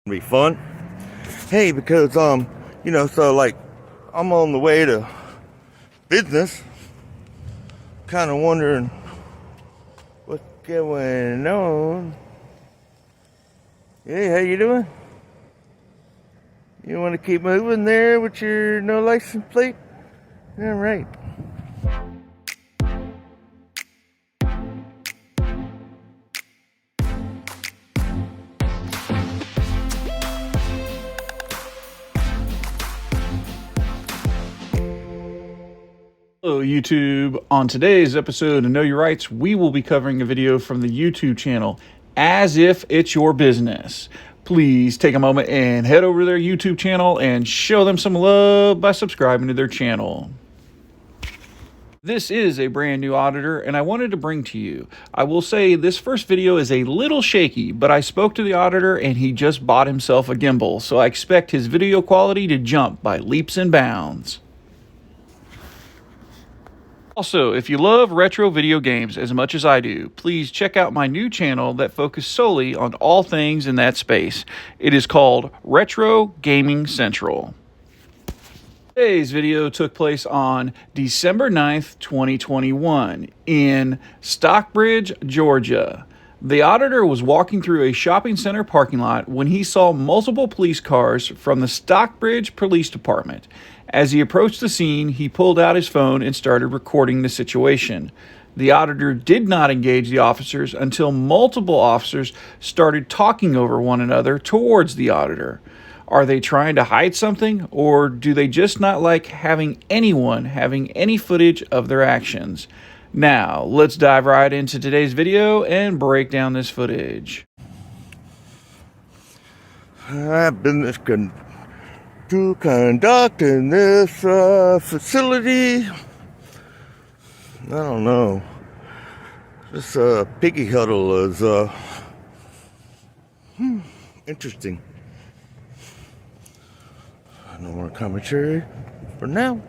Be fun. Hey, because so like I'm on the way to business, kind of wondering what's going on. Hey, how you doing? You want to keep moving there with your no license plate? All right. Hello YouTube. On today's episode of Know Your Rights, we will be covering a video from the YouTube channel As If It's Your Business. Please take a moment and head over to their YouTube channel and show them some love by subscribing to their channel. This is a brand new auditor, and I wanted to bring to you. I will say this first video is a little shaky, but I spoke to the auditor and he just bought himself a gimbal, so I expect his video quality to jump by leaps and bounds. Also, if you love retro video games as much as I do, please check out my new channel that focuses solely on all things in that space. It is called Retro Gaming Central. Today's video took place on December 9th, 2021 in Stockbridge, Georgia. The auditor was walking through a shopping center parking lot when he saw multiple police cars from the Stockbridge Police Department. As he approached the scene, he pulled out his phone and started recording the situation. The auditor did not engage the officers until multiple officers started talking over one another towards the auditor. Are they trying to hide something, or do they just not like having anyone having any footage of their actions? Now, let's dive right into today's video and break down this footage. I've been to conduct in this facility. I don't know. This piggy huddle is interesting. No more commentary for now,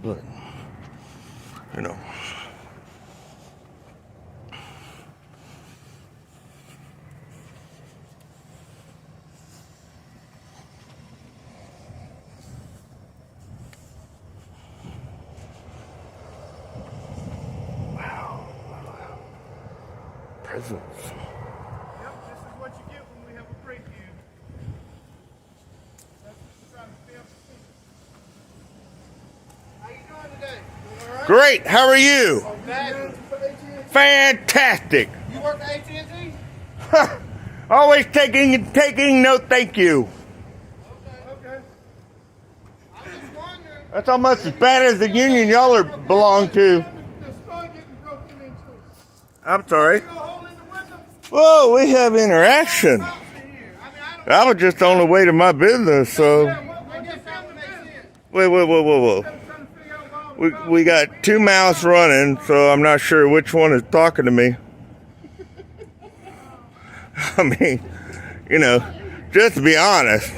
but you know. Presents. Yep, this is what you get when we have a preview. That's trying to film the scene. How you doing today? Doing all right? Great. How are you? For Fantastic. you work at AT&T? Always taking no thank you. Okay. I was just wondering. That's almost as bad as the union y'all are belong to. The store getting broken into. I'm sorry. You got a hole in the window? Whoa, we have interaction. Something here. I don't I was just on the way to my business, so what gets down to makes sense. whoa. I'm trying to figure out why We got two mouths running, so I'm not sure which one is talking to me. I mean, just to be honest,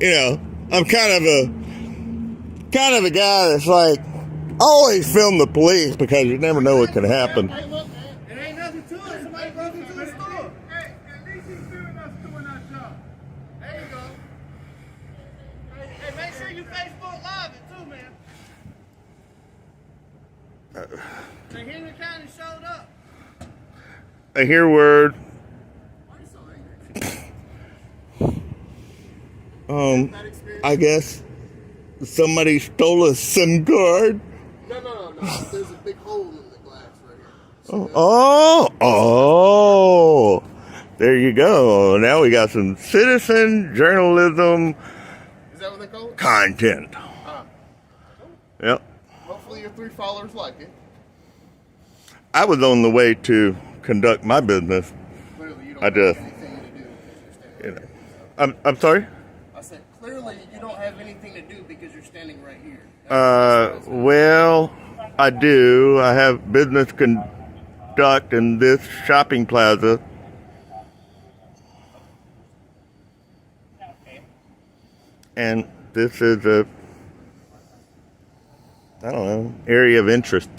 I'm kind of a guy that's like, always film the police because you never know what can happen. Hey, look, man. It ain't nothing to it. Somebody broke into the store. Hey, at least he's doing us doing our job. There you go. Hey, make sure you Facebook Live it too, man. The Henry County showed up. I hear word. Why are you so angry? I guess somebody stole a SIM card. No. There's a big hole in the glass right here. Oh, there you go. Now we got some citizen journalism Is that what they call it? content. Yep. Hopefully your 3 followers like it. I was on the way to conduct my business. Clearly you don't I have just, anything to do because you're standing right here. I'm sorry? I said, clearly you don't have anything to do because you're standing right here. Well, I do. I have business conduct in this shopping plaza. And this is area of interest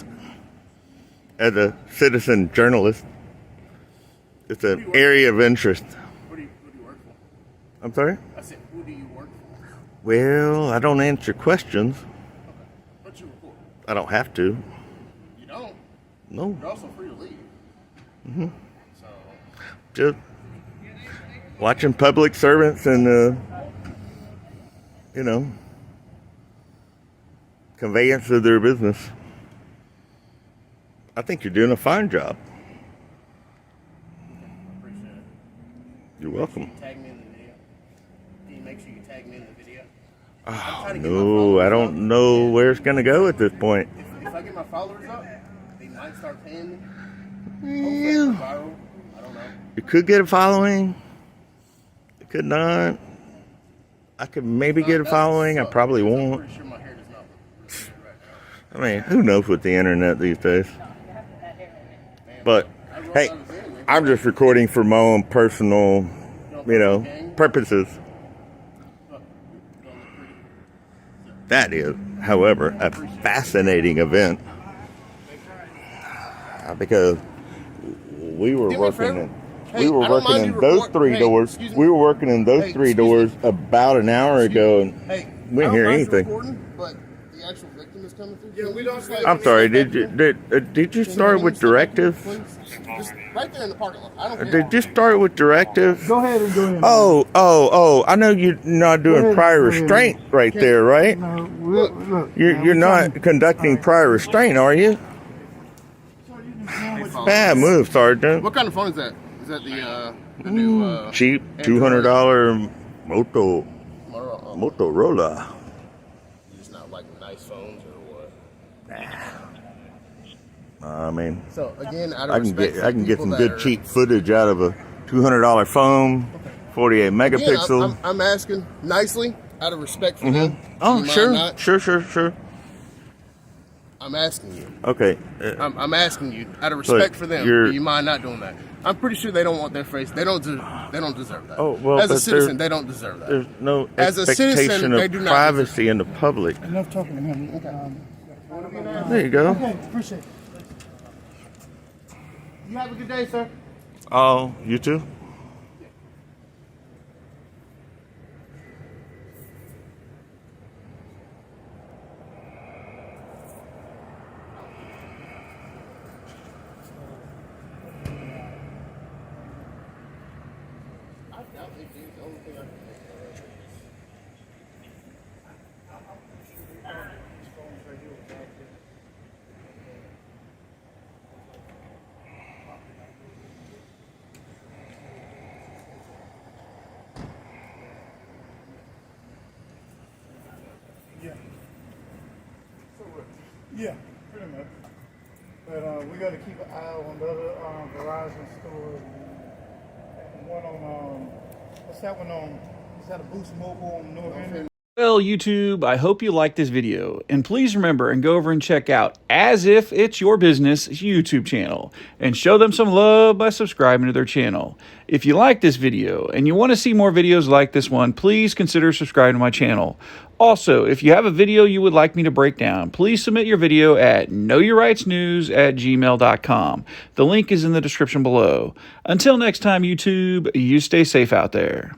as a citizen journalist. It's an area of interest. Who do you work for? I'm sorry? I said, who do you work for? Well, I don't answer questions. What you report? I don't have to. You don't. No. You're also free to leave. So Just watching public servants and, conveyance of their business. I think you're doing a fine job. appreciate it. You're welcome. Tag me in the video. Can you make sure you tag me in the video? Oh, no, I don't know where it's going to go at this point. If I get my followers up, they might start paying me. Yeah. Viral. I don't know. You could get a following. You could not. I could maybe get a following. I probably I'm won't. pretty sure my hair does not look really good right now. I mean, who knows with the internet these days? But, hey, I'm just recording for my own personal, purposes. That is, however, a fascinating event. Because we were working in those three doors. We were working in those three doors about an hour ago, and we didn't hear anything. But the actual victim is coming through. Yeah, we don't. I'm sorry. Did you start with directives? Just right there in the parking lot. I don't care. Did you start with directives? Go ahead and go in. Oh! I know you're not doing prior restraint right there, right? No, look. You're not conducting prior restraint, are you? Bad move, Sergeant. What kind of phone is that? Is that the new Cheap $200 Motorola. It's not like nice phones or what? I mean, So again, out of I can respect get for the get people some that good are- cheap footage out of a $200 phone, 48 Again, megapixel. I'm asking nicely, out of respect for them. Oh, You mind sure, not? sure. I'm asking you. Okay. I'm asking you, out of respect for them. you're- Do you mind not doing that? I'm pretty sure they don't want their face. They don't deserve that. Oh, well, as a but citizen, they don't deserve that. There's no As a expectation citizen, they do of not privacy in the public. Enough talking to him. There you go. Okay, appreciate it. You have a good day, sir. Oh, you too? I doubt they do. The only thing I can think of. Yeah, pretty much. But we got to keep an eye on the other Verizon stores. And one on, what's that one on? Is that a Boost Mobile on North End? Well, YouTube, I hope you liked this video. And please remember and go over and check out As If It's Your Business YouTube channel. And show them some love by subscribing to their channel. If you like this video and you want to see more videos like this one, please consider subscribing to my channel. Also, if you have a video you would like me to break down, please submit your video at knowyourrightsnews@gmail.com. The link is in the description below. Until next time, YouTube, you stay safe out there.